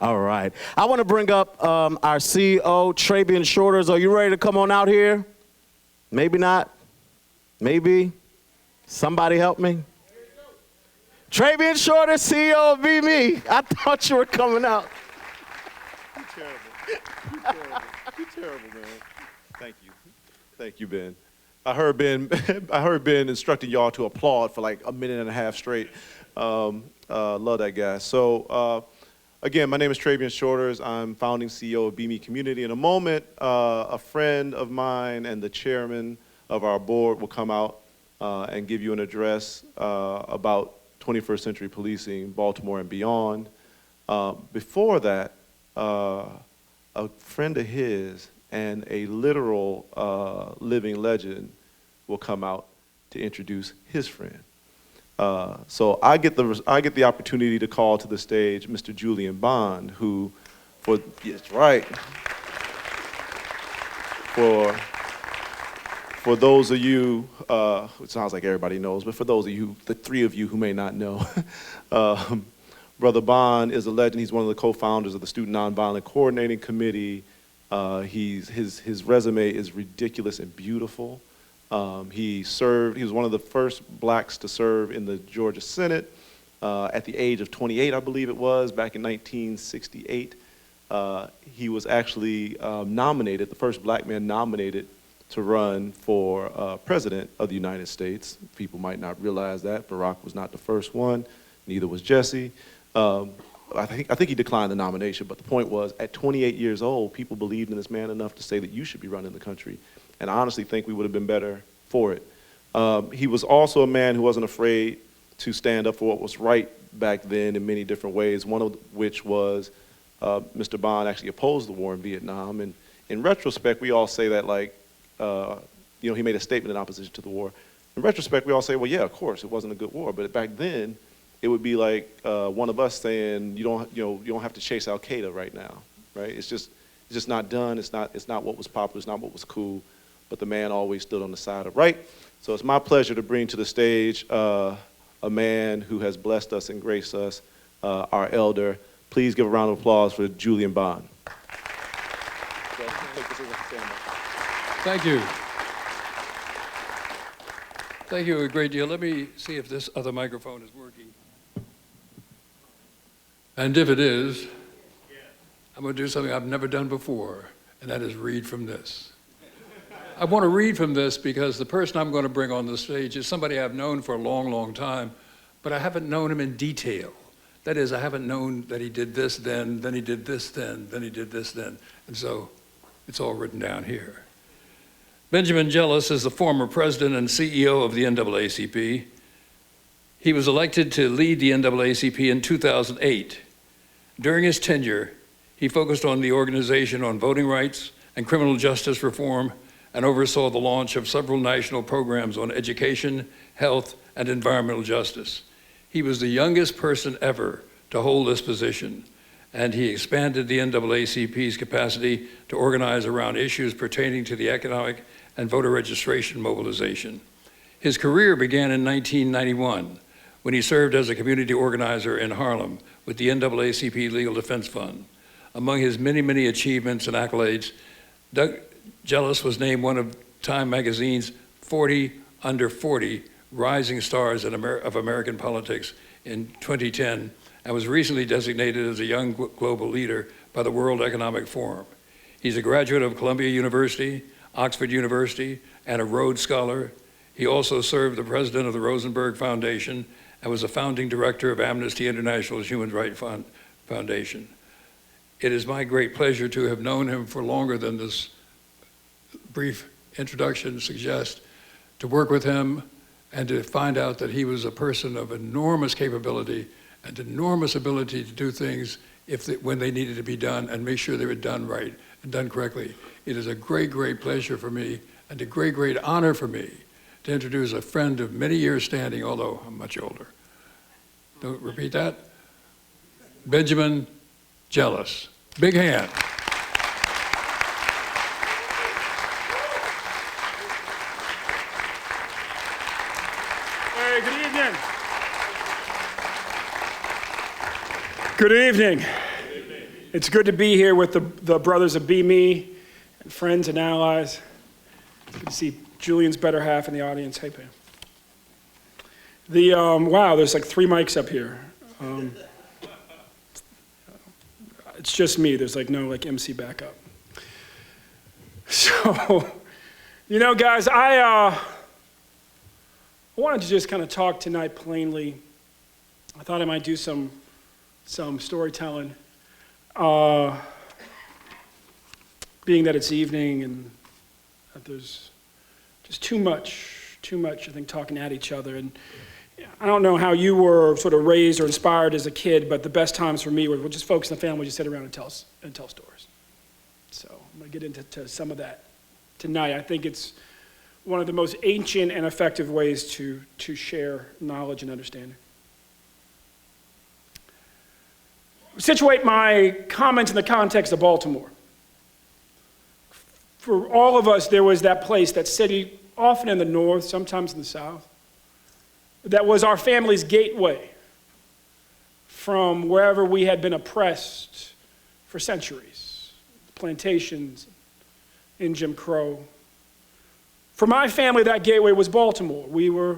All right. I want to bring up our CEO, Trabian Shorters. Are you ready to come on out here? Maybe not. Maybe. Somebody help me. Trabian Shorters, CEO of Be Me. I thought you were coming out. You're terrible. You're terrible, man. Thank you. Thank you, Ben. I heard Ben instructing y'all to applaud for like a minute and a half straight. Love that guy. So, again, my name is Trabian Shorters. I'm founding CEO of Be Me Community. In a moment, a friend of mine and the chairman of our board will come out and give you an address about 21st century policing, Baltimore and beyond. Before that, a friend of his and a literal living legend will come out to introduce his friend. So I get the opportunity to call to the stage Mr. Julian Bond, who, yes, right. For those of you, it sounds like everybody knows, but for those of you, the three of you who may not know, Brother Bond is a legend. He's one of the co-founders of the Student Nonviolent Coordinating Committee. His resume is ridiculous and beautiful. He was one of the first blacks to serve in the Georgia Senate at the age of 28, I believe it was, back in 1968. He was actually nominated, the first black man nominated to run for president of the United States. People might not realize that. Barack was not the first one, neither was Jesse. I think he declined the nomination, but the point was, at 28 years old, people believed in this man enough to say that you should be running the country. And I honestly think we would have been better for it. He was also a man who wasn't afraid to stand up for what was right back then in many different ways, one of which was Mr. Bond actually opposed the war in Vietnam. And in retrospect, we all say that, like, he made a statement in opposition to the war. In retrospect, we all say, well, yeah, of course, it wasn't a good war. But back then, it would be like one of us saying, you don't have to chase Al Qaeda right now, right? It's just not done. It's not what was popular. It's not what was cool. But the man always stood on the side of right. So it's my pleasure to bring to the stage a man who has blessed us and graced us, our elder. Please give a round of applause for Julian Bond. Thank you. Thank you a great deal. Let me see if this other microphone is working. And if it is, I'm going to do something I've never done before, and that is read from this. I want to read from this because the person I'm going to bring on the stage is somebody I've known for a long, long time, but I haven't known him in detail. That is, I haven't known that he did this then he did this then he did this then. And so it's all written down here. Benjamin Jealous is the former president and CEO of the NAACP. He was elected to lead the NAACP in 2008. During his tenure, he focused on the organization on voting rights and criminal justice reform and oversaw the launch of several national programs on education, health, and environmental justice. He was the youngest person ever to hold this position, and he expanded the NAACP's capacity to organize around issues pertaining to the economic and voter registration mobilization. His career began in 1991 when he served as a community organizer in Harlem with the NAACP Legal Defense Fund. Among his many, many achievements and accolades, Doug Jealous was named one of Time magazine's 40 under 40 rising stars of American politics in 2010 and was recently designated as a young global leader by the World Economic Forum. He's a graduate of Columbia University, Oxford University, and a Rhodes Scholar. He also served the president of the Rosenberg Foundation and was a founding director of Amnesty International's Human Rights Foundation. It is my great pleasure to have known him for longer than this brief introduction suggests, to work with him and to find out that he was a person of enormous capability and enormous ability to do things when they needed to be done and make sure they were done right and done correctly. It is a great, great pleasure for me and a great, great honor for me to introduce a friend of many years standing, although I'm much older. Don't repeat that. Benjamin Jealous. Big hand. Hey, good evening. Good evening. It's good to be here with the brothers of Be Me and friends and allies. It's good to see Julian's better half in the audience. Hey, Pam. Wow, there's like 3 mics up here. It's just me. There's like no MC backup. So, guys, I wanted to just kind of talk tonight plainly. I thought I might do some storytelling. Being that it's evening and that there's just too much, I think, talking at each other. And I don't know how you were sort of raised or inspired as a kid, but the best times for me were just folks in the family just sit around and tell stories. So I'm going to get into some of that tonight. I think it's one of the most ancient and effective ways to share knowledge and understanding. Situate my comments in the context of Baltimore. For all of us, there was that place, that city, often in the north, sometimes in the south, that was our family's gateway from wherever we had been oppressed for centuries, plantations in Jim Crow. For my family, that gateway was Baltimore. We were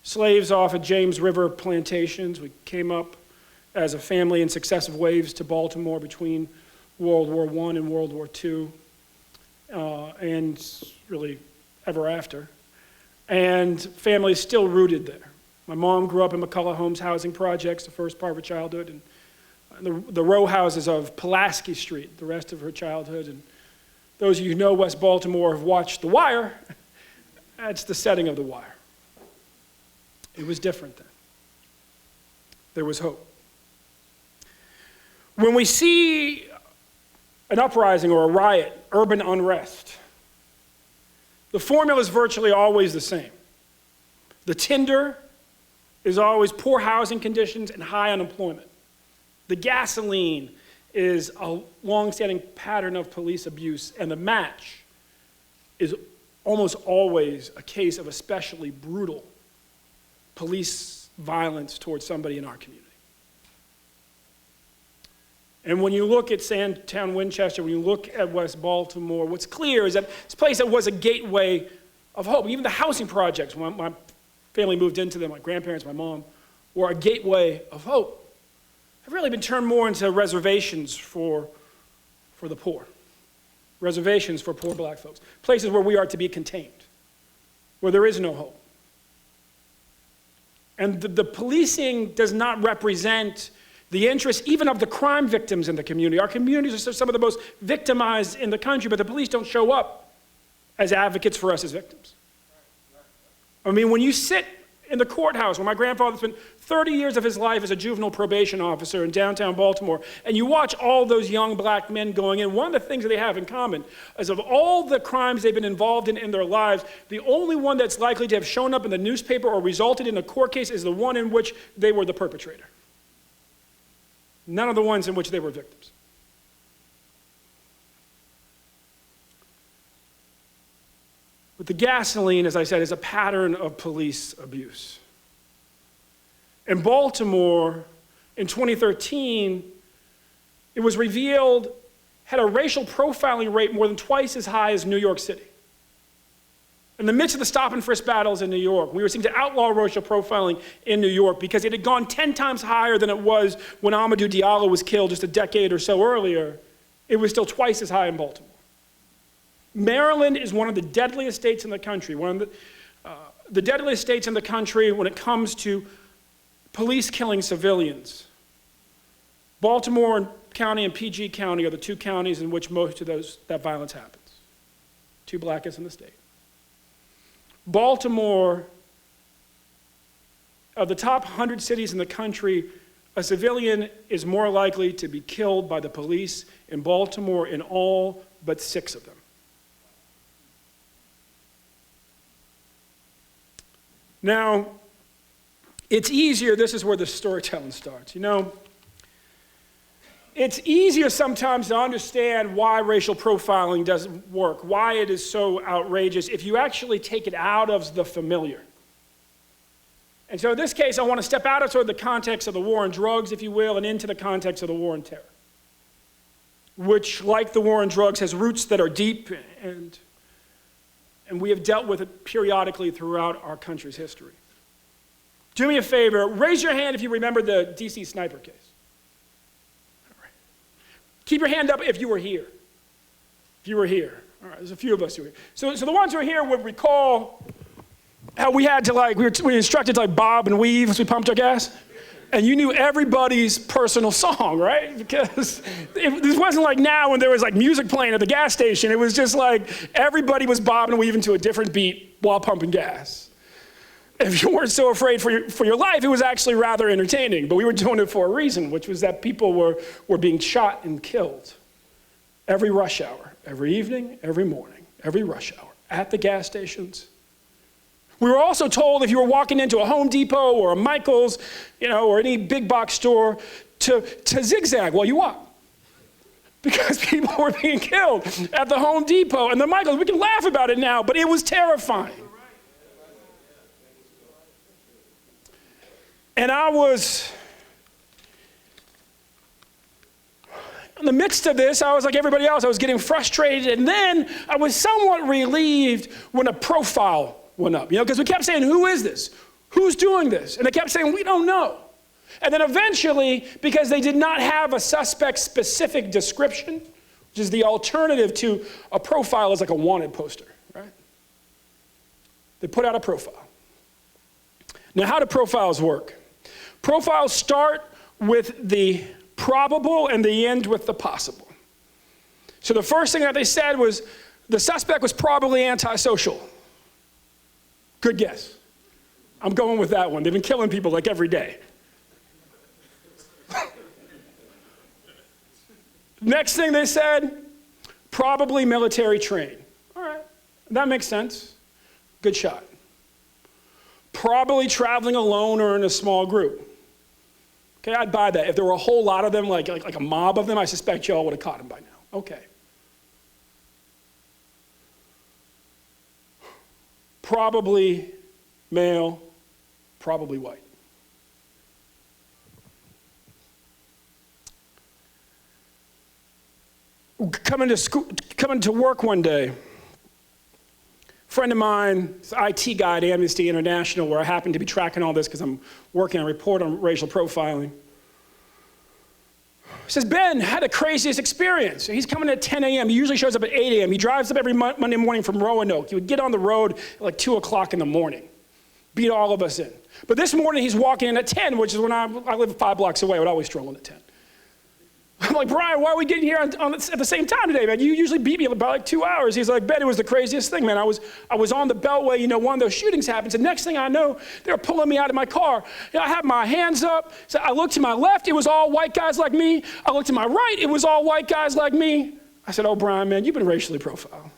slaves off of James River plantations. We came up as a family in successive waves to Baltimore between World War I and World War II, and really ever after. And family is still rooted there. My mom grew up in McCullough Homes housing projects, the first part of her childhood, and the row houses of Pulaski Street, the rest of her childhood. And those of you who know West Baltimore have watched The Wire. That's the setting of The Wire. It was different then. There was hope. When we see an uprising or a riot, urban unrest, the formula is virtually always the same. The tinder is always poor housing conditions and high unemployment. The gasoline is a long-standing pattern of police abuse, and the match is almost always a case of especially brutal police violence towards somebody in our community. And when you look at Sandtown, Winchester, when you look at West Baltimore, what's clear is that this place that was a gateway of hope, even the housing projects, when my family moved into them, my grandparents, my mom, were a gateway of hope, have really been turned more into reservations for the poor. Reservations for poor black folks. Places where we are to be contained, where there is no hope. And the policing does not represent the interests even of the crime victims in the community. Our communities are some of the most victimized in the country, but the police don't show up as advocates for us as victims. I mean, when you sit in the courthouse, where my grandfather spent 30 years of his life as a juvenile probation officer in downtown Baltimore, and you watch all those young black men going in, one of the things that they have in common is of all the crimes they've been involved in their lives, the only one that's likely to have shown up in the newspaper or resulted in a court case is the one in which they were the perpetrator. None of the ones in which they were victims. But the gasoline, as I said, is a pattern of police abuse. In Baltimore, in 2013, it was revealed had a racial profiling rate more than twice as high as New York City. In the midst of the stop and frisk battles in New York, we were seeking to outlaw racial profiling in New York because it had gone 10 times higher than it was when Amadou Diallo was killed just a decade or so earlier. It was still twice as high in Baltimore. Maryland is one of the deadliest states in the country, one of the deadliest states in the country when it comes to police killing civilians. Baltimore County and PG County are the two counties in which most of that violence happens. Two blackest in the state. Baltimore, of the top 100 cities in the country, a civilian is more likely to be killed by the police in Baltimore in all but 6 of them. Now, it's easier, this is where the storytelling starts. It's easier sometimes to understand why racial profiling doesn't work, why it is so outrageous, if you actually take it out of the familiar. And so in this case, I want to step out of sort of the context of the war on drugs, if you will, and into the context of the war on terror. which, like the war on drugs, has roots that are deep, and we have dealt with it periodically throughout our country's history. Do me a favor, raise your hand if you remember the DC sniper case. All right. Keep your hand up if you were here. If you were here. All right, there's a few of us who are here. So the ones who are here would recall how we had to we instructed to bob and weave as we pumped our gas. And you knew everybody's personal song, right? Because this wasn't like now when there was music playing at the gas station. It was just everybody was bobbing and weaving to a different beat while pumping gas. If you weren't so afraid for your life, it was actually rather entertaining. But we were doing it for a reason, which was that people were being shot and killed every rush hour, every evening, every morning, every rush hour, at the gas stations. We were also told if you were walking into a Home Depot or a Michael's, or any big box store, to zigzag while you walk. Because people were being killed at the Home Depot and the Michael's. We can laugh about it now, but it was terrifying. And I was, in the midst of this, I was like everybody else. I was getting frustrated, and then I was somewhat relieved when a profile went up, because we kept saying, who is this? Who's doing this? And they kept saying, we don't know. And then eventually, because they did not have a suspect-specific description, which is the alternative to a profile is like a wanted poster, right? They put out a profile. Now, how do profiles work? Profiles start with the probable and they end with the possible. So the first thing that they said was the suspect was probably antisocial. Good guess. I'm going with that one. They've been killing people every day. Next thing they said, probably military trained. All right, that makes sense. Good shot. Probably traveling alone or in a small group. Okay, I'd buy that. If there were a whole lot of them, like a mob of them, I suspect y'all would have caught him by now. Okay. Probably male, probably white. Coming to work one day, a friend of mine, IT guy at Amnesty International, where I happen to be tracking all this because I'm working on a report on racial profiling, says, Ben had the craziest experience. He's coming at 10 a.m. He usually shows up at 8 a.m. He drives up every Monday morning from Roanoke. He would get on the road at 2 o'clock in the morning, beat all of us in. But this morning he's walking in at 10, which is when I live 5 blocks away. I would always stroll in at 10. I'm like, Brian, why are we getting here at the same time today, man? You usually beat me about 2 hours. He's like, Ben, it was the craziest thing, man. I was on the Beltway, one of those shootings happened. So next thing I know, they were pulling me out of my car. I had my hands up. So I looked to my left, it was all white guys like me. I looked to my right, it was all white guys like me. I said, oh, Brian, man, you've been racially profiled.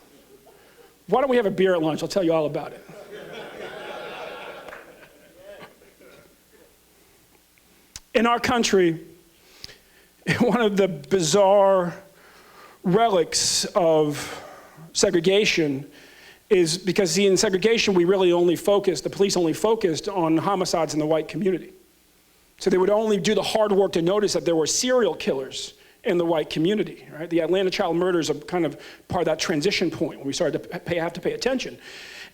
Why don't we have a beer at lunch? I'll tell you all about it. In our country, one of the bizarre relics of segregation is because, in segregation, the police only focused on homicides in the white community. So they would only do the hard work to notice that there were serial killers in the white community, right? The Atlanta child murders are kind of part of that transition point when we started to have to pay attention.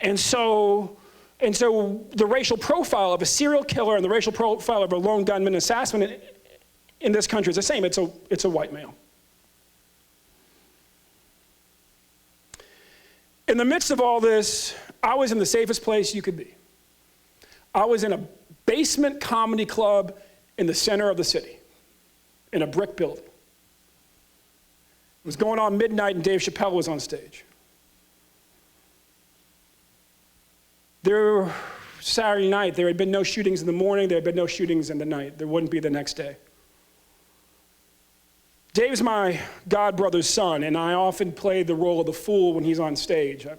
And so the racial profile of a serial killer and the racial profile of a lone gunman assassin in this country is the same. It's a white male. In the midst of all this, I was in the safest place you could be. I was in a basement comedy club in the center of the city, in a brick building. It was going on midnight and Dave Chappelle was on stage. Saturday night, there had been no shootings in the morning, there had been no shootings in the night. There wouldn't be the next day. Dave's my god brother's son, and I often play the role of the fool when he's on stage. I'm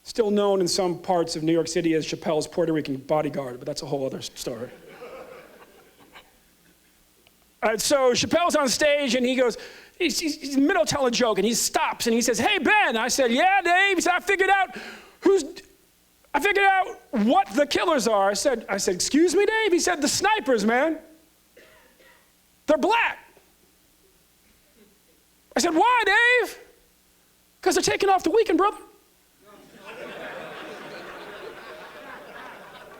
still known in some parts of New York City as Chappelle's Puerto Rican bodyguard, but that's a whole other story. So Chappelle's on stage, and he goes, he's in the middle of telling a joke, and he stops, and he says, hey, Ben. I said, yeah, Dave. He said, I figured out what the killers are. I said, excuse me, Dave? He said, the snipers, man. They're black. I said, why, Dave? Because they're taking off the weekend, brother.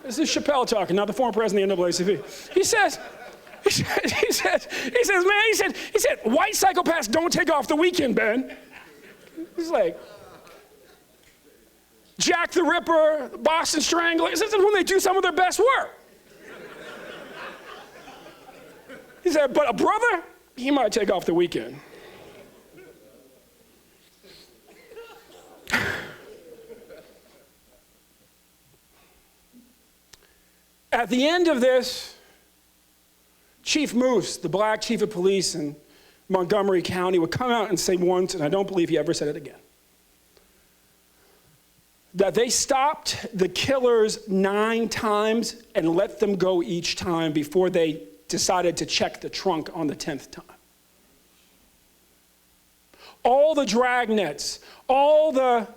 This is Chappelle talking, not the former president of the NAACP. He says, white psychopaths don't take off the weekend, Ben. He's like, Jack the Ripper, Boston Strangler, this is when they do some of their best work. He said, but a brother, he might take off the weekend. At the end of this, Chief Moose, the black chief of police in Montgomery County, would come out and say once, and I don't believe he ever said it again, that they stopped the killers 9 times and let them go each time before they decided to check the trunk on the 10th time. All the dragnets, all the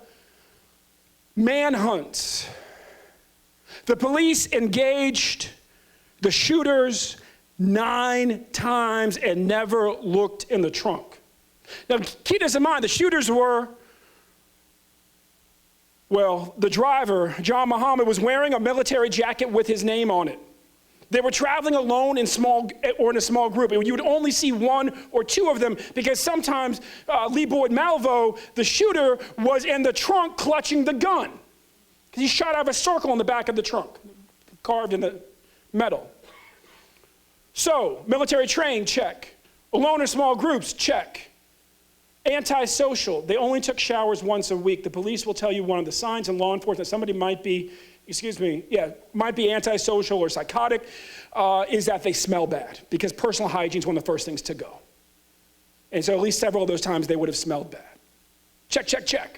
manhunts, the police engaged the shooters 9 times and never looked in the trunk. Now, keep this in mind, the shooters were, well, the driver, John Muhammad, was wearing a military jacket with his name on it. They were traveling alone in a small group. You would only see 1 or 2 of them because sometimes Lee Boyd Malvo, the shooter, was in the trunk clutching the gun. He shot out of a circle in the back of the trunk, carved in the metal. So, military trained, check. Alone in small groups, check. Antisocial, they only took showers once a week. The police will tell you one of the signs in law enforcement somebody might be, might be antisocial or psychotic, is that they smell bad, because personal hygiene is one of the first things to go. And so at least several of those times they would have smelled bad. Check, check, check.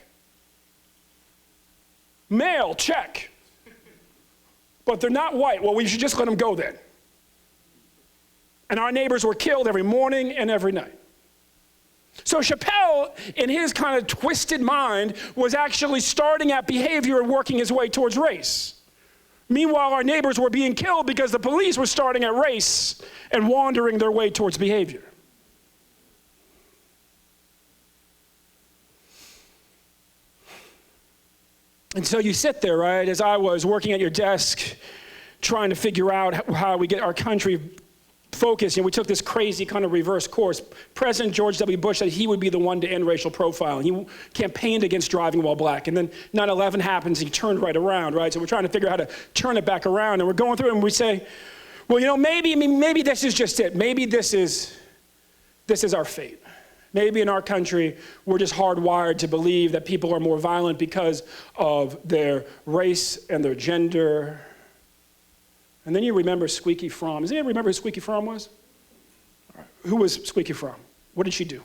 Male, check. But they're not white. Well, we should just let them go then. And our neighbors were killed every morning and every night. So Chappelle, in his kind of twisted mind, was actually starting at behavior and working his way towards race. Meanwhile, our neighbors were being killed because the police were starting at race and wandering their way towards behavior. And so you sit there, right, as I was working at your desk, trying to figure out how we get our country focused. We took this crazy kind of reverse course. President George W. Bush said he would be the one to end racial profiling. He campaigned against driving while black. And then 9/11 happens, and he turned right around, right? So we're trying to figure out how to turn it back around. And we're going through it, and we say, well, maybe this is just it. Maybe this is our fate. Maybe in our country, we're just hardwired to believe that people are more violent because of their race and their gender. And then you remember Squeaky Fromm. Does anybody remember who Squeaky Fromm was? All right. Who was Squeaky Fromm? What did she do?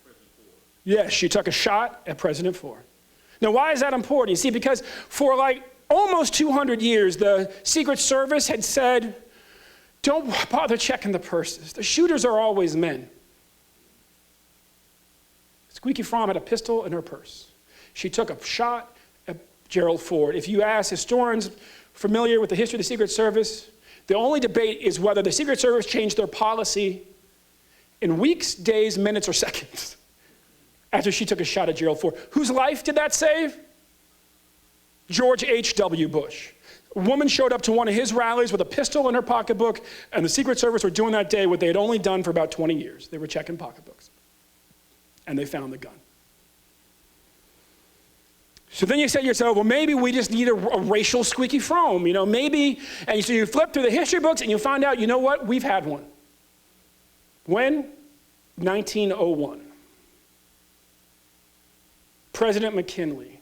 President Ford. Yes, she took a shot at President Ford. Now, why is that important? You see, because for like almost 200 years, the Secret Service had said, don't bother checking the purses. The shooters are always men. Squeaky Fromm had a pistol in her purse. She took a shot at Gerald Ford. If you ask historians familiar with the history of the Secret Service, the only debate is whether the Secret Service changed their policy in weeks, days, minutes, or seconds after she took a shot at Gerald Ford. Whose life did that save? George H.W. Bush. A woman showed up to one of his rallies with a pistol in her pocketbook, and the Secret Service were doing that day what they had only done for about 20 years. They were checking pocketbooks. And they found the gun. So then you say to yourself, well, maybe we just need a racial Squeaky Fromm, maybe. And so you flip through the history books and you find out, you know what? We've had one. When? 1901. President McKinley.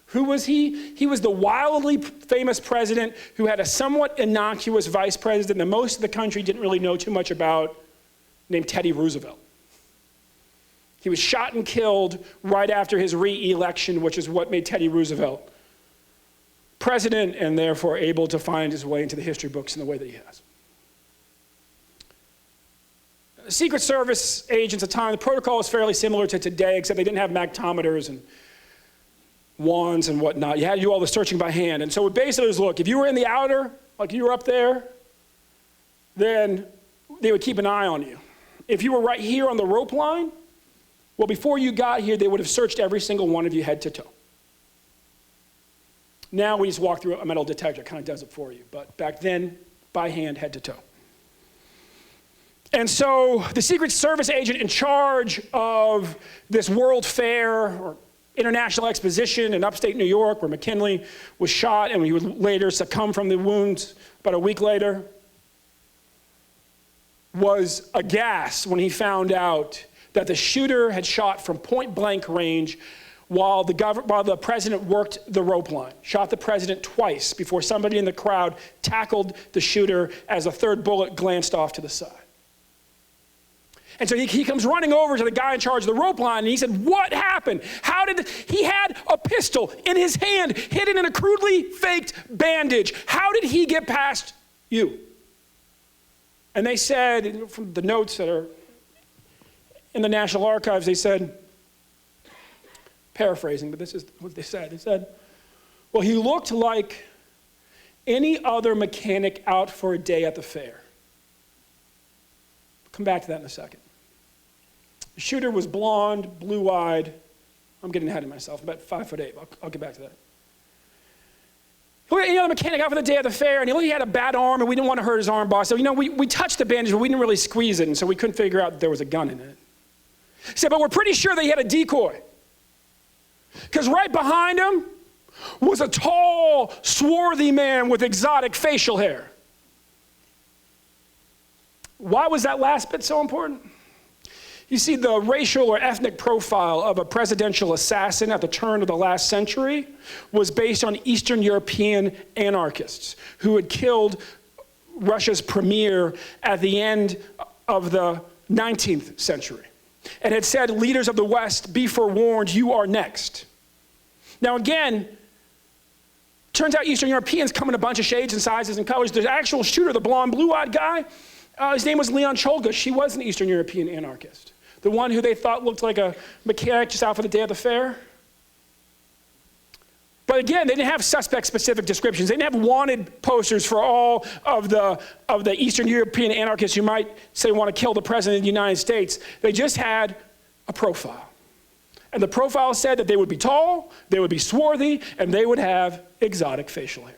Who was he? He was the wildly famous president who had a somewhat innocuous vice president that most of the country didn't really know too much about, named Teddy Roosevelt. He was shot and killed right after his re-election, which is what made Teddy Roosevelt president and therefore able to find his way into the history books in the way that he has. Secret Service agents at the time, the protocol was fairly similar to today, except they didn't have magnetometers and wands and whatnot. You had to do all the searching by hand. And so it basically was, look, if you were in the outer, like you were up there, then they would keep an eye on you. If you were right here on the rope line, well, before you got here, they would have searched every single one of you head to toe. Now we just walk through a metal detector, it kind of does it for you. But back then, by hand, head to toe. And so the Secret Service agent in charge of this World Fair or International Exposition in upstate New York, where McKinley was shot and he would later succumb from the wounds about a week later, was aghast when he found out that the shooter had shot from point blank range while the president worked the rope line, shot the president twice before somebody in the crowd tackled the shooter as a third bullet glanced off to the side. And so he comes running over to the guy in charge of the rope line, and he said, what happened? He had a pistol in his hand, hidden in a crudely faked bandage. How did he get past you? And they said, from the notes that are in the National Archives, they said, paraphrasing, but this is what they said. They said, well, he looked like any other mechanic out for a day at the fair. Come back to that in a second. The shooter was blonde, blue-eyed. I'm getting ahead of myself, about 5'8". I'll get back to that. Look at any other mechanic out for the day at the fair, and he had a bad arm, and we didn't want to hurt his arm, boss. So, we touched the bandage, but we didn't really squeeze it, and so we couldn't figure out that there was a gun in it. He said, but we're pretty sure that he had a decoy. Because right behind him was a tall, swarthy man with exotic facial hair. Why was that last bit so important? You see, the racial or ethnic profile of a presidential assassin at the turn of the last century was based on Eastern European anarchists who had killed Russia's premier at the end of the 19th century and had said, leaders of the West, be forewarned, you are next. Now again, turns out Eastern Europeans come in a bunch of shades and sizes and colors. The actual shooter, the blonde, blue-eyed guy, his name was Leon Cholga. She was an Eastern European anarchist. The one who they thought looked like a mechanic just out for the day of the fair. But again, they didn't have suspect-specific descriptions. They didn't have wanted posters for all of the Eastern European anarchists who might say want to kill the president of the United States. They just had a profile. And the profile said that they would be tall, they would be swarthy, and they would have exotic facial hair.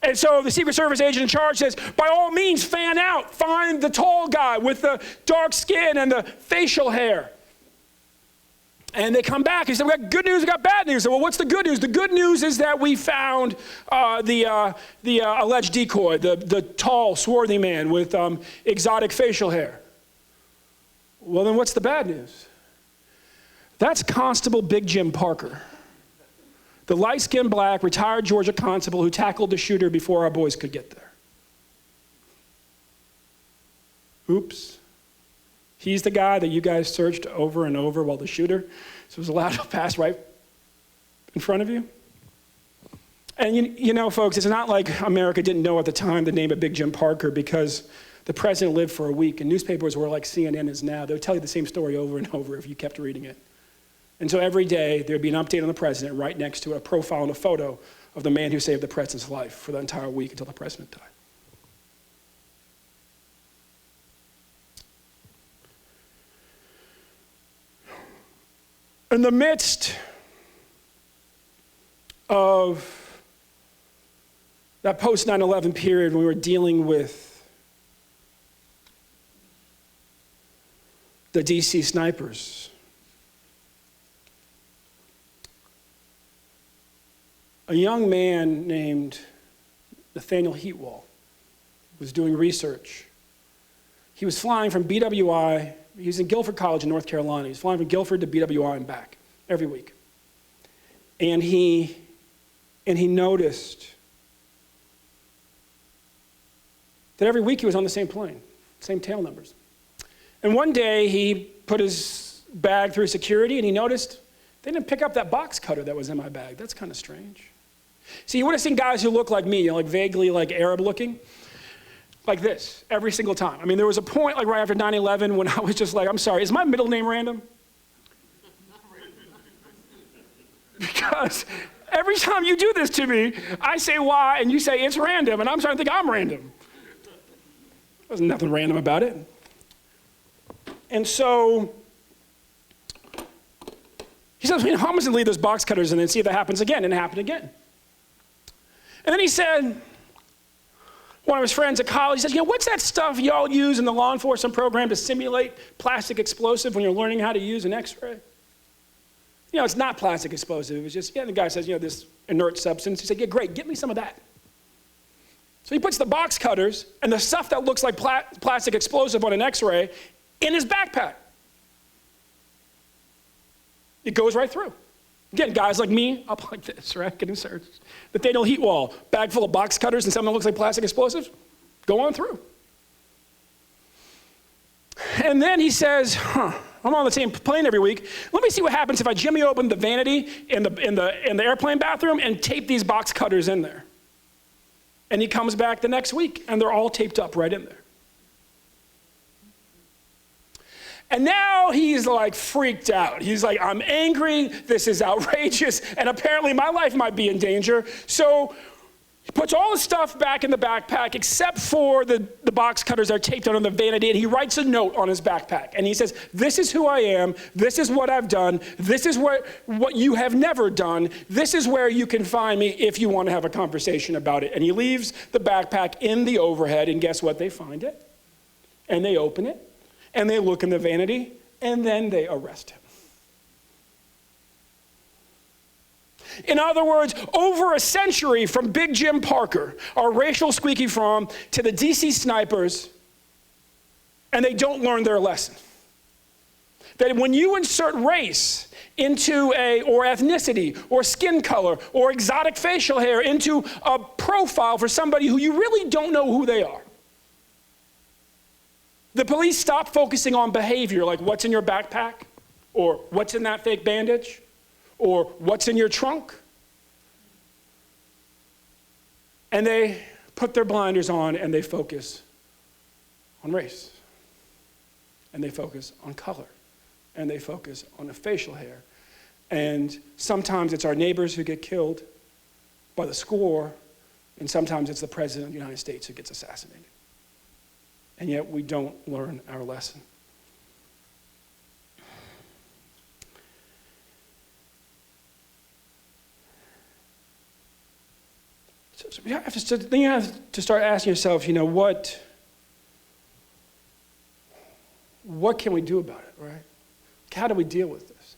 And so the Secret Service agent in charge says, by all means, fan out. Find the tall guy with the dark skin and the facial hair. And they come back. He said, we got good news, we got bad news. I said, well, what's the good news? The good news is that we found the alleged decoy, the tall, swarthy man with exotic facial hair. Well, then what's the bad news? That's Constable Big Jim Parker, the light-skinned black, retired Georgia constable who tackled the shooter before our boys could get there. Oops. He's the guy that you guys searched over and over while the shooter was allowed to pass right in front of you. And you know, folks, it's not like America didn't know at the time the name of Big Jim Parker because the president lived for a week and newspapers were like CNN is now. They would tell you the same story over and over if you kept reading it. And so every day there'd be an update on the president right next to a profile and a photo of the man who saved the president's life for the entire week until the president died. In the midst of that post 9/11 period when we were dealing with the DC snipers, a young man named Nathaniel Heatwall was doing research. He was flying from BWI. He was in Guilford College in North Carolina. He was flying from Guilford to BWI and back every week. And he noticed that every week he was on the same plane, same tail numbers. And one day he put his bag through security and he noticed they didn't pick up that box cutter that was in my bag. That's kind of strange. See, you would have seen guys who look like me, like vaguely like Arab looking, like this every single time. I mean, there was a point like right after 9/11 when I was just like, I'm sorry, is my middle name random? Because every time you do this to me, I say why and you say it's random and I'm starting to think I'm random. There's nothing random about it. And so he said, I'm just gonna leave those box cutters and then see if that happens again, and it happened again. And then he said, one of his friends at college says, what's that stuff y'all use in the law enforcement program to simulate plastic explosive when you're learning how to use an x-ray? It's not plastic explosive. It's just, the guy says, this inert substance. He said, yeah, great, get me some of that. So he puts the box cutters and the stuff that looks like plastic explosive on an x-ray in his backpack. It goes right through. Again, guys like me, up like this, right, getting searched. Nathaniel Heatwall, bag full of box cutters and something that looks like plastic explosives, go on through. And then he says, I'm on the same plane every week. Let me see what happens if I jimmy open the vanity in the airplane bathroom and tape these box cutters in there. And he comes back the next week, and they're all taped up right in there. And now he's like freaked out. He's like, I'm angry, this is outrageous, and apparently my life might be in danger. So he puts all his stuff back in the backpack except for the box cutters that are taped on the vanity, and he writes a note on his backpack. And he says, this is who I am, this is what I've done, this is what you have never done, this is where you can find me if you want to have a conversation about it. And he leaves the backpack in the overhead, and guess what? They find it, and they open it, and they look in the vanity, and then they arrest him. In other words, over a century from Big Jim Parker, our racial squeaky farm, to the DC snipers, and they don't learn their lesson. That when you insert race into or ethnicity, or skin color, or exotic facial hair into a profile for somebody who you really don't know who they are, the police stop focusing on behavior, like what's in your backpack, or what's in that fake bandage, or what's in your trunk. And they put their blinders on and they focus on race. And they focus on color. And they focus on the facial hair. And sometimes it's our neighbors who get killed by the score, and sometimes it's the President of the United States who gets assassinated. And yet we don't learn our lesson. So then you have to start asking yourself, what can we do about it, right? How do we deal with this?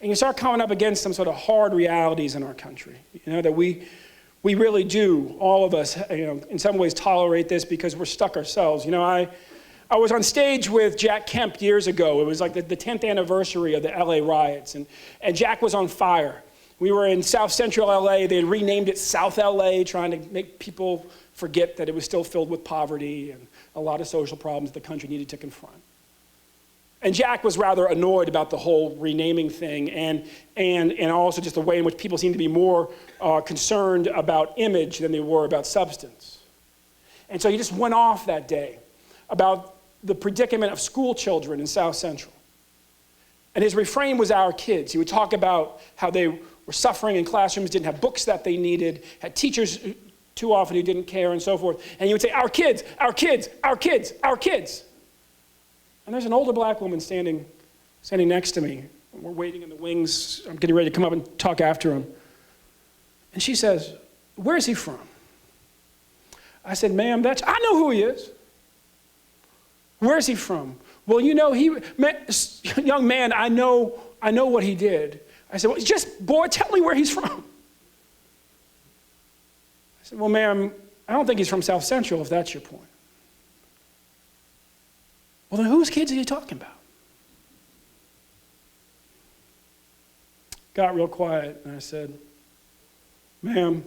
And you start coming up against some sort of hard realities in our country, that we really do, all of us, in some ways tolerate this because we're stuck ourselves. I was on stage with Jack Kemp years ago. It was like the 10th anniversary of the LA riots, and Jack was on fire. We were in South Central LA. They had renamed it South LA, trying to make people forget that it was still filled with poverty and a lot of social problems the country needed to confront. And Jack was rather annoyed about the whole renaming thing, and also just the way in which people seemed to be more concerned about image than they were about substance. And so he just went off that day about the predicament of school children in South Central. And his refrain was our kids. He would talk about how they were suffering in classrooms, didn't have books that they needed, had teachers too often who didn't care, and so forth. And he would say, our kids, our kids, our kids, our kids. And there's an older black woman standing next to me. We're waiting in the wings. I'm getting ready to come up and talk after him. And she says, where is he from? I said, ma'am, I know who he is. Where is he from? Well, young man, I know what he did. I said, well, tell me where he's from. I said, well, ma'am, I don't think he's from South Central, if that's your point. Well, then whose kids are you talking about? Got real quiet, and I said, ma'am,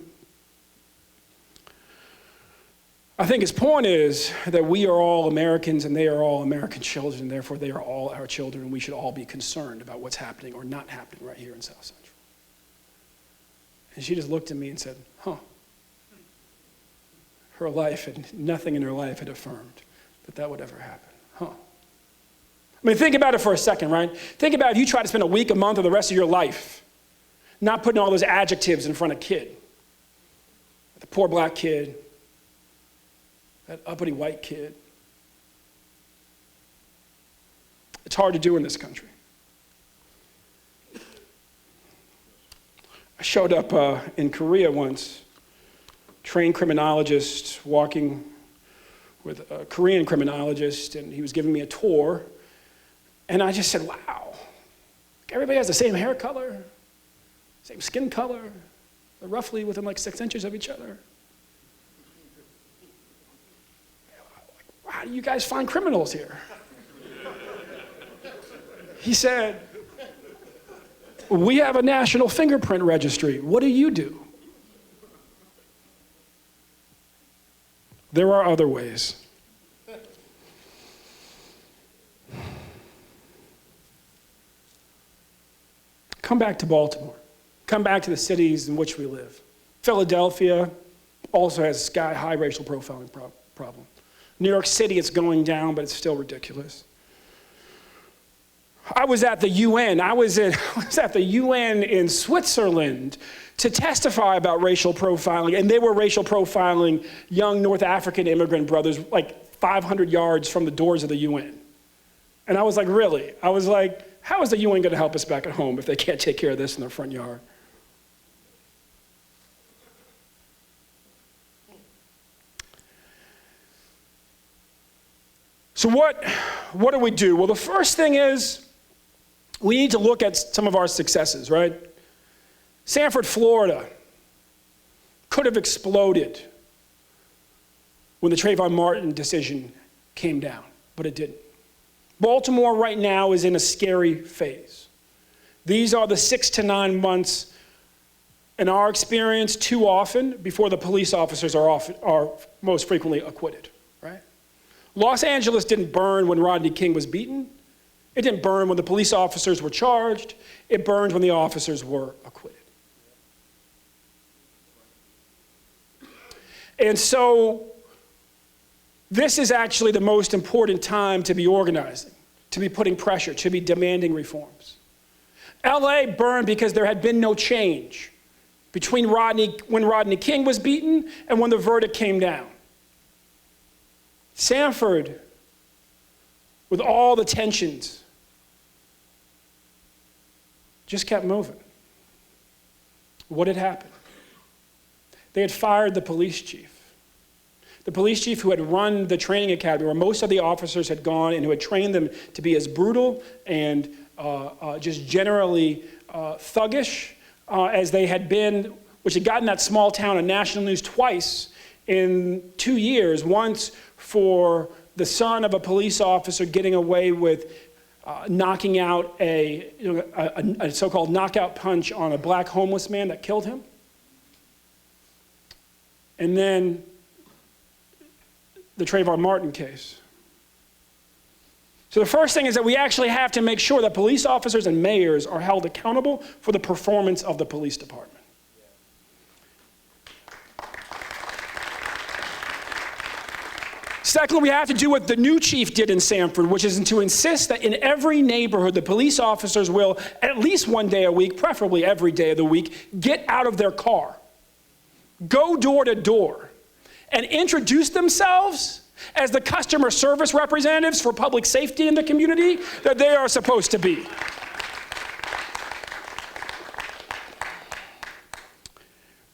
I think his point is that we are all Americans and they are all American children, therefore they are all our children, and we should all be concerned about what's happening or not happening right here in South Central. And she just looked at me and said, Her life, and nothing in her life had affirmed that would ever happen. I mean, think about it for a second, right? Think about if you try to spend a week, a month, or the rest of your life not putting all those adjectives in front of kid. The poor black kid, that uppity white kid. It's hard to do in this country. I showed up in Korea once, trained criminologist, walking with a Korean criminologist, and he was giving me a tour, and I just said, wow, everybody has the same hair color, same skin color, they're roughly within like 6 inches of each other. How do you guys find criminals here? He said, we have a national fingerprint registry. What do you do? There are other ways. Come back to Baltimore. Come back to the cities in which we live. Philadelphia also has a sky-high racial profiling problem. New York City, it's going down, but it's still ridiculous. I was at the UN. I was at the UN in Switzerland to testify about racial profiling, and they were racial profiling young North African immigrant brothers like 500 yards from the doors of the UN. And I was like, really? I was like, how is the UN going to help us back at home if they can't take care of this in their front yard? So what do we do? Well, the first thing is we need to look at some of our successes, right? Sanford, Florida could have exploded when the Trayvon Martin decision came down, but it didn't. Baltimore right now is in a scary phase. These are the 6 to 9 months, in our experience, too often before the police officers are most frequently acquitted, right? Los Angeles didn't burn when Rodney King was beaten. It didn't burn when the police officers were charged. It burned when the officers were acquitted. And so this is actually the most important time to be organizing, to be putting pressure, to be demanding reforms. LA burned because there had been no change between when Rodney King was beaten and when the verdict came down. Sanford, with all the tensions, just kept moving. What had happened? They had fired the police chief. The police chief who had run the training academy where most of the officers had gone and who had trained them to be as brutal and just generally thuggish as they had been, which had gotten that small town on national news twice in 2 years, once for the son of a police officer getting away with knocking out a so-called knockout punch on a black homeless man that killed him. And then the Trayvon Martin case. So the first thing is that we actually have to make sure that police officers and mayors are held accountable for the performance of the police department. Secondly, we have to do what the new chief did in Sanford, which is to insist that in every neighborhood, the police officers will, at least one day a week, preferably every day of the week, get out of their car, go door to door, and introduce themselves as the customer service representatives for public safety in the community that they are supposed to be.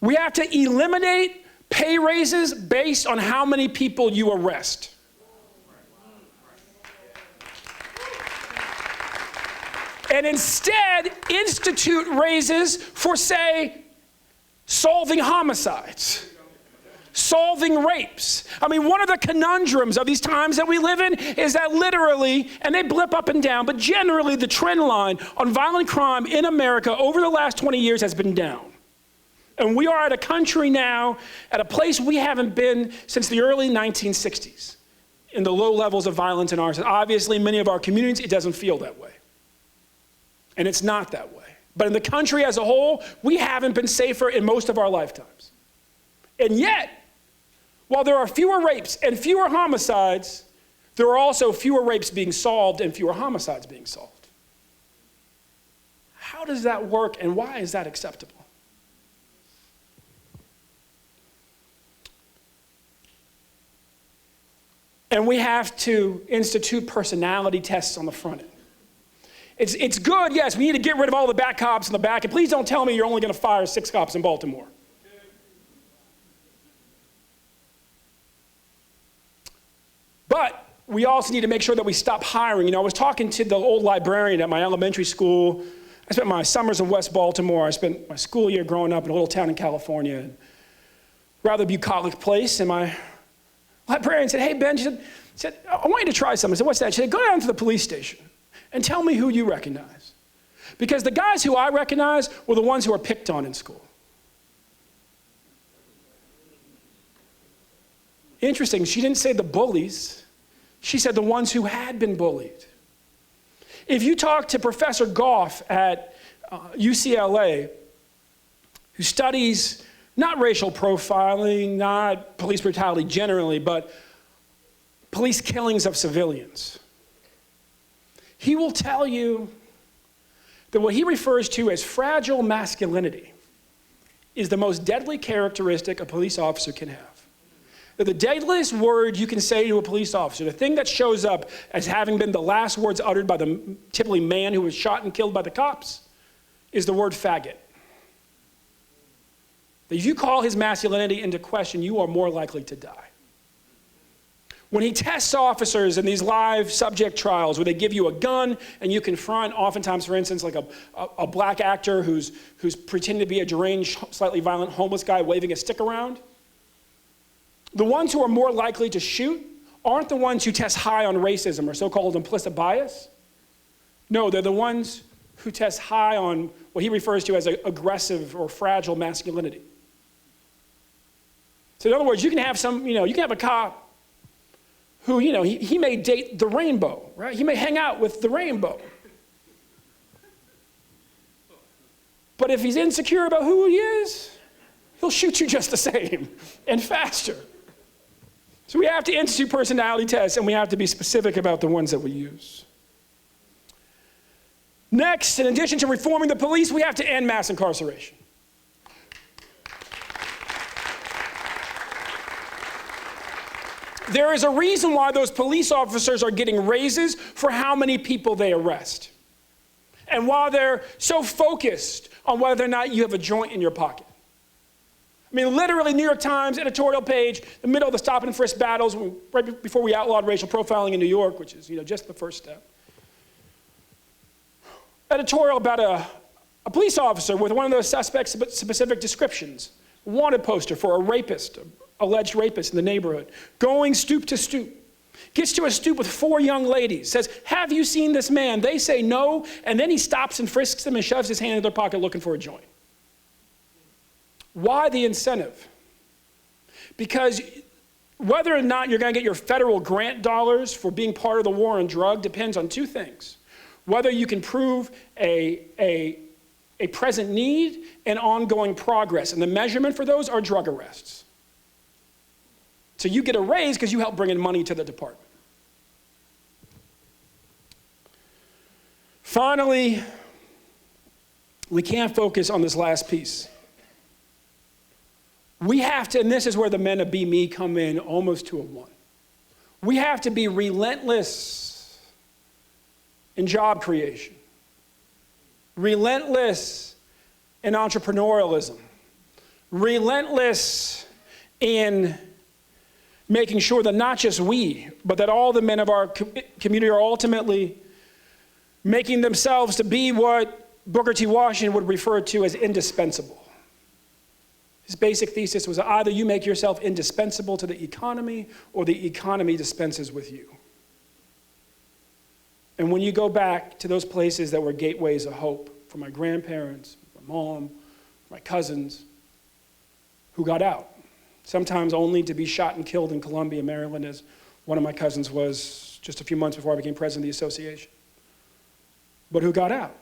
We have to eliminate pay raises based on how many people you arrest. And instead, institute raises for, say, solving homicides, solving rapes. I mean, one of the conundrums of these times that we live in is that literally, and they blip up and down, but generally the trend line on violent crime in America over the last 20 years has been down. And we are at a country now, at a place we haven't been since the early 1960s in the low levels of violence in ours. Obviously, in many of our communities, it doesn't feel that way. And it's not that way. But in the country as a whole, we haven't been safer in most of our lifetimes. And yet, while there are fewer rapes and fewer homicides, there are also fewer rapes being solved and fewer homicides being solved. How does that work and why is that acceptable? And we have to institute personality tests on the front end. It's good, yes, we need to get rid of all the bad cops in the back, and please don't tell me you're only going to fire 6 cops in Baltimore. But we also need to make sure that we stop hiring. You know, I was talking to the old librarian at my elementary school. I spent my summers in West Baltimore. I spent my school year growing up in a little town in California, rather bucolic place. And my librarian said, hey, Ben, she said, I want you to try something. I said, what's that? She said, go down to the police station and tell me who you recognize. Because the guys who I recognize were the ones who were picked on in school. Interesting, she didn't say the bullies. She said the ones who had been bullied. If you talk to Professor Goff at UCLA, who studies not racial profiling, not police brutality generally, but police killings of civilians, he will tell you that what he refers to as fragile masculinity is the most deadly characteristic a police officer can have. That the deadliest word you can say to a police officer, the thing that shows up as having been the last words uttered by the typically man who was shot and killed by the cops, is the word faggot. That if you call his masculinity into question, you are more likely to die. When he tests officers in these live subject trials where they give you a gun and you confront, oftentimes, for instance, like a black actor who's pretending to be a deranged, slightly violent homeless guy waving a stick around, the ones who are more likely to shoot aren't the ones who test high on racism or so-called implicit bias. No, they're the ones who test high on what he refers to as aggressive or fragile masculinity. So in other words, you can have you can have a cop who, he may date the rainbow, right? He may hang out with the rainbow. But if he's insecure about who he is, he'll shoot you just the same and faster. So we have to institute personality tests, and we have to be specific about the ones that we use. Next, in addition to reforming the police, we have to end mass incarceration. There is a reason why those police officers are getting raises for how many people they arrest. And why they're so focused on whether or not you have a joint in your pocket. I mean, literally, New York Times editorial page, the middle of the stop and frisk battles, right before we outlawed racial profiling in New York, which is, just the first step. Editorial about a police officer with one of those suspects' specific descriptions. Wanted poster for a rapist, alleged rapist in the neighborhood, going stoop to stoop. Gets to a stoop with 4 young ladies, says, have you seen this man? They say no, and then he stops and frisks them and shoves his hand in their pocket looking for a joint. Why the incentive? Because whether or not you're going to get your federal grant dollars for being part of the war on drug depends on 2 things. Whether you can prove a present need and ongoing progress. And the measurement for those are drug arrests. So you get a raise because you help bring in money to the department. Finally, we can't focus on this last piece. We have to, and this is where the men of Be Me come in almost to a 1. We have to be relentless in job creation, relentless in entrepreneurialism, relentless in making sure that not just we, but that all the men of our community are ultimately making themselves to be what Booker T. Washington would refer to as indispensable. His basic thesis was either you make yourself indispensable to the economy or the economy dispenses with you. And when you go back to those places that were gateways of hope for my grandparents, my mom, my cousins, who got out, sometimes only to be shot and killed in Columbia, Maryland, as one of my cousins was just a few months before I became president of the association, but who got out.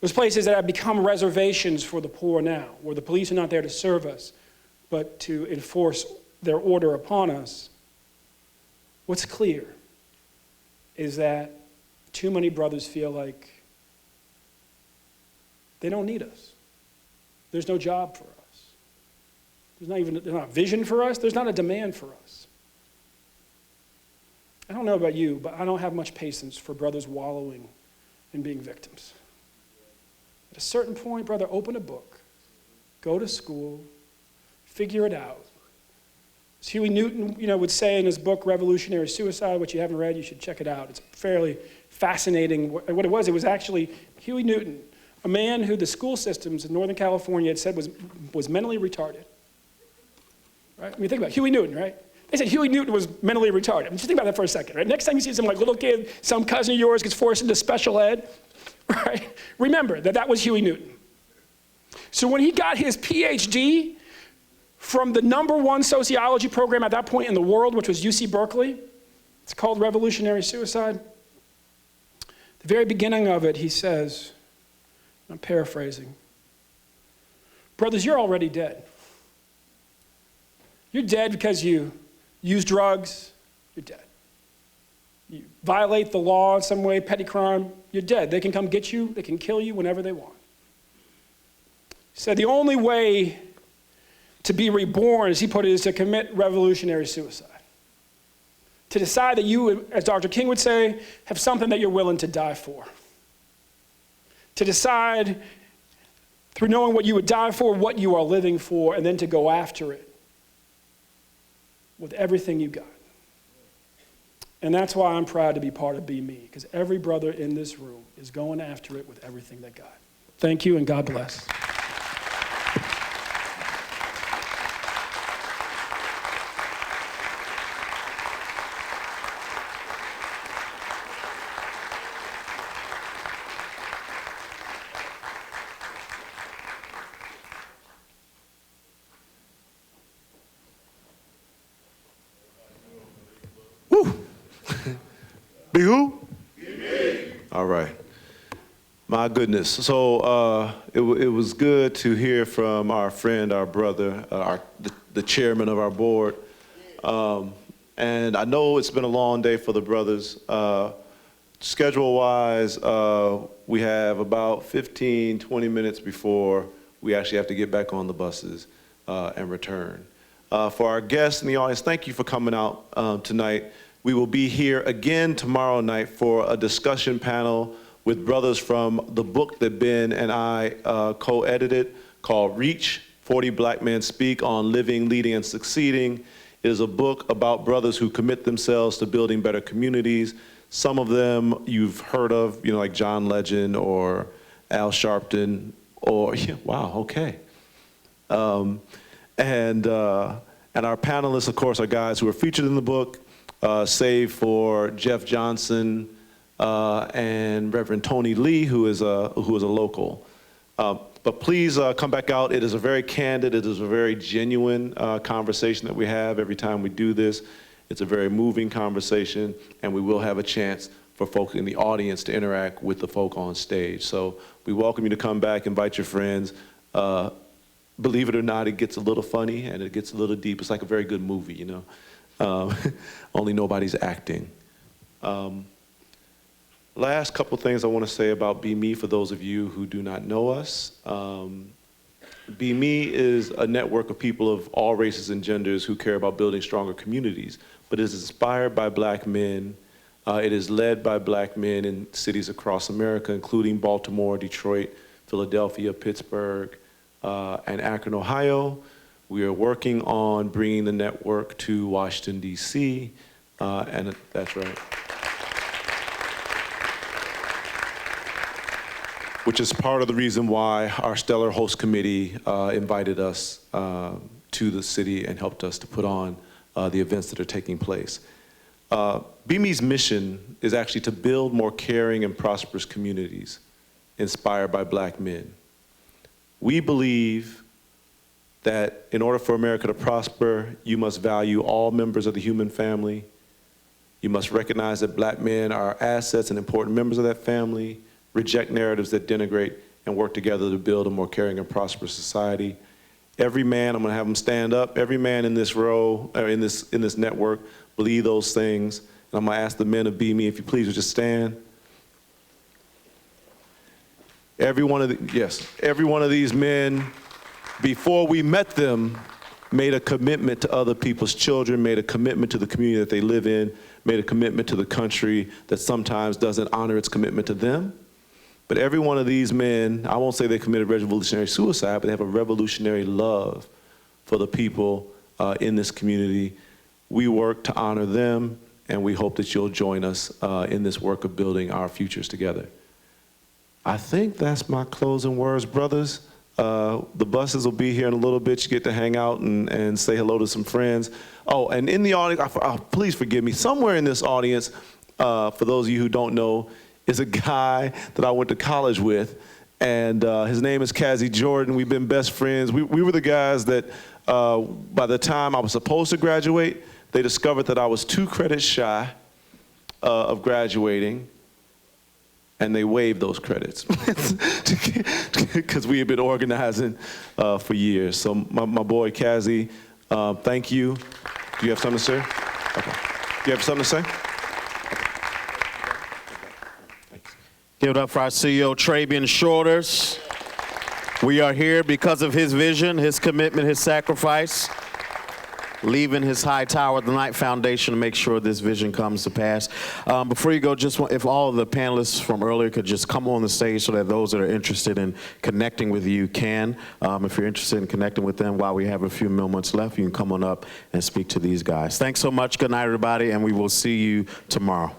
Those places that have become reservations for the poor now, where the police are not there to serve us, but to enforce their order upon us. What's clear is that too many brothers feel like they don't need us. There's no job for us. There's not a vision for us. There's not a demand for us. I don't know about you, but I don't have much patience for brothers wallowing in being victims. At a certain point, brother, open a book, go to school, figure it out. As Huey Newton, would say in his book, Revolutionary Suicide, which you haven't read, you should check it out. It's fairly fascinating. What it was actually Huey Newton, a man who the school systems in Northern California had said was mentally retarded. Right? I mean, think about it. Huey Newton, right? They said Huey Newton was mentally retarded. I mean, just think about that for a second, right? Next time you see some little kid, some cousin of yours gets forced into special ed, right? Remember that was Huey Newton. So when he got his PhD from the #1 sociology program at that point in the world, which was UC Berkeley, it's called Revolutionary Suicide. The very beginning of it, he says, I'm paraphrasing, brothers, you're already dead. You're dead because you use drugs, you're dead. You violate the law in some way, petty crime, you're dead. They can come get you, they can kill you whenever they want. He said the only way to be reborn, as he put it, is to commit revolutionary suicide. To decide that you, as Dr. King would say, have something that you're willing to die for. To decide, through knowing what you would die for, what you are living for, and then to go after it with everything you got. And that's why I'm proud to be part of Be Me, because every brother in this room is going after it with everything they got. Thank you, and God bless. Be who? Be me. All right. My goodness. So it was good to hear from our friend, our brother, the chairman of our board. And I know it's been a long day for the brothers. Schedule-wise, we have about 15, 20 minutes before we actually have to get back on the buses and return. For our guests in the audience, thank you for coming out tonight. We will be here again tomorrow night for a discussion panel with brothers from the book that Ben and I co-edited called Reach, 40 Black Men Speak on Living, Leading, and Succeeding. It is a book about brothers who commit themselves to building better communities. Some of them you've heard of, like John Legend or Al Sharpton, or, wow, okay. And our panelists, of course, are guys who are featured in the book, save for Jeff Johnson and Reverend Tony Lee, who is a local. But please come back out. It is a very candid, it is a very genuine conversation that we have every time we do this. It's a very moving conversation, and we will have a chance for folk in the audience to interact with the folk on stage. So we welcome you to come back, invite your friends. Believe it or not, it gets a little funny and it gets a little deep. It's like a very good movie, only nobody's acting. Last couple things I want to say about Be Me for those of you who do not know us. Be Me is a network of people of all races and genders who care about building stronger communities, but it is inspired by Black men. It is led by Black men in cities across America, including Baltimore, Detroit, Philadelphia, Pittsburgh, and Akron, Ohio. We are working on bringing the network to Washington, D.C., and that's right. Which is part of the reason why our stellar host committee invited us to the city and helped us to put on the events that are taking place. Be Me's mission is actually to build more caring and prosperous communities inspired by Black men. We believe that in order for America to prosper, you must value all members of the human family. You must recognize that Black men are assets and important members of that family, reject narratives that denigrate, and work together to build a more caring and prosperous society. Every man, I'm gonna have them stand up, every man in this row, or in this network, believe those things. And I'm gonna ask the men of Be Me, if you please, would just stand. Every one of these men, before we met them, made a commitment to other people's children, made a commitment to the community that they live in, made a commitment to the country that sometimes doesn't honor its commitment to them. But every one of these men, I won't say they committed revolutionary suicide, but they have a revolutionary love for the people in this community. We work to honor them, and we hope that you'll join us in this work of building our futures together. I think that's my closing words, brothers. The buses will be here in a little bit. You get to hang out and say hello to some friends. Oh, and in the audience, please forgive me, somewhere in this audience, for those of you who don't know, is a guy that I went to college with, and his name is Kazzy Jordan. We've been best friends. We were the guys that by the time I was supposed to graduate, they discovered that I was 2 credits shy of graduating, and they waived those credits because we had been organizing for years. So my boy Kazzy, thank you. Do you have something to say? Okay. Do you have something to say? Give it up for our CEO, Trabian Shoulders. We are here because of his vision, his commitment, his sacrifice, leaving his high tower at the Knight Foundation to make sure this vision comes to pass. Before you go, if all of the panelists from earlier could just come on the stage so that those that are interested in connecting with you can. If you're interested in connecting with them while we have a few moments left, you can come on up and speak to these guys. Thanks so much. Good night, everybody, and we will see you tomorrow.